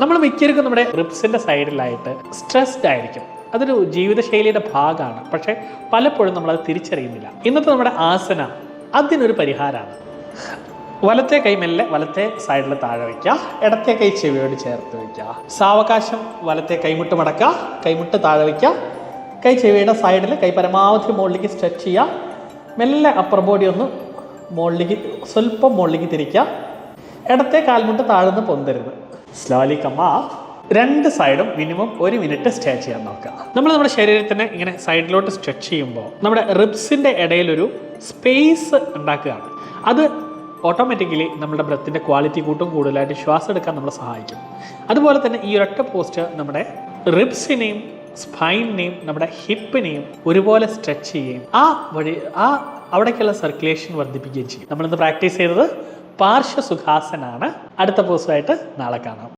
നമ്മൾ മിക്കവർക്കും നമ്മുടെ റിബ്സിൻ്റെ സൈഡിലായിട്ട് സ്ട്രെസ്ഡ് ആയിരിക്കും. അതൊരു ജീവിതശൈലിയുടെ ഭാഗമാണ്. പക്ഷേ പലപ്പോഴും നമ്മളത് തിരിച്ചറിയുന്നില്ല. ഇന്നത്തെ നമ്മുടെ ആസന അതിനൊരു പരിഹാരമാണ്. വലത്തെ കൈ മെല്ലെ വലത്തെ സൈഡിൽ താഴെ വയ്ക്കുക, ഇടത്തെ കൈ ചെവിയോട് ചേർത്ത് വയ്ക്കുക. സാവകാശം വലത്തെ കൈമുട്ട് മടക്കുക, കൈമുട്ട് താഴെ വയ്ക്കുക, കൈ ചെവിയുടെ സൈഡിൽ കൈ പരമാവധി മുകളിലേക്ക് സ്ട്രെച്ച് ചെയ്യുക. മെല്ലെ അപ്പർ ബോഡി ഒന്ന് മുകളിലേക്ക് സ്വല്പം മുകളിലേക്ക് തിരിക്കുക. ഇടത്തെ കാൽമുട്ട് താഴ്ന്ന് പൊന്തരുത്. Slowly come up. രണ്ട് സൈഡും മിനിമം 1 മിനിറ്റ് സ്റ്റേ ചെയ്യാൻ നോക്കുക. നമ്മുടെ ശരീരത്തിനെ ഇങ്ങനെ സൈഡിലോട്ട് സ്ട്രെച്ച് ചെയ്യുമ്പോൾ നമ്മുടെ റിബ്സിൻ്റെ ഇടയിലൊരു സ്പേസ് ഉണ്ടാക്കുകയാണ്. അത് ഓട്ടോമാറ്റിക്കലി നമ്മുടെ ബ്രത്തിൻ്റെ ക്വാളിറ്റി കൂട്ടും, കൂടുതലായിട്ട് ശ്വാസം എടുക്കാൻ നമ്മളെ സഹായിക്കും. അതുപോലെ തന്നെ ഈ ഒരൊറ്റ പോസ്റ്റ് നമ്മുടെ റിബ്സിനെയും സ്പൈനിനെയും നമ്മുടെ ഹിപ്പിനെയും ഒരുപോലെ സ്ട്രെച്ച് ചെയ്യുകയും അവിടേക്കുള്ള സർക്കുലേഷൻ വർദ്ധിപ്പിക്കുകയും ചെയ്യും. നമ്മളിന്ന് പ്രാക്ടീസ് ചെയ്തത് പാർശ്വസുഖാസനാണ്. അടുത്ത പോസ്റ്റുമായിട്ട് നാളെ കാണാം.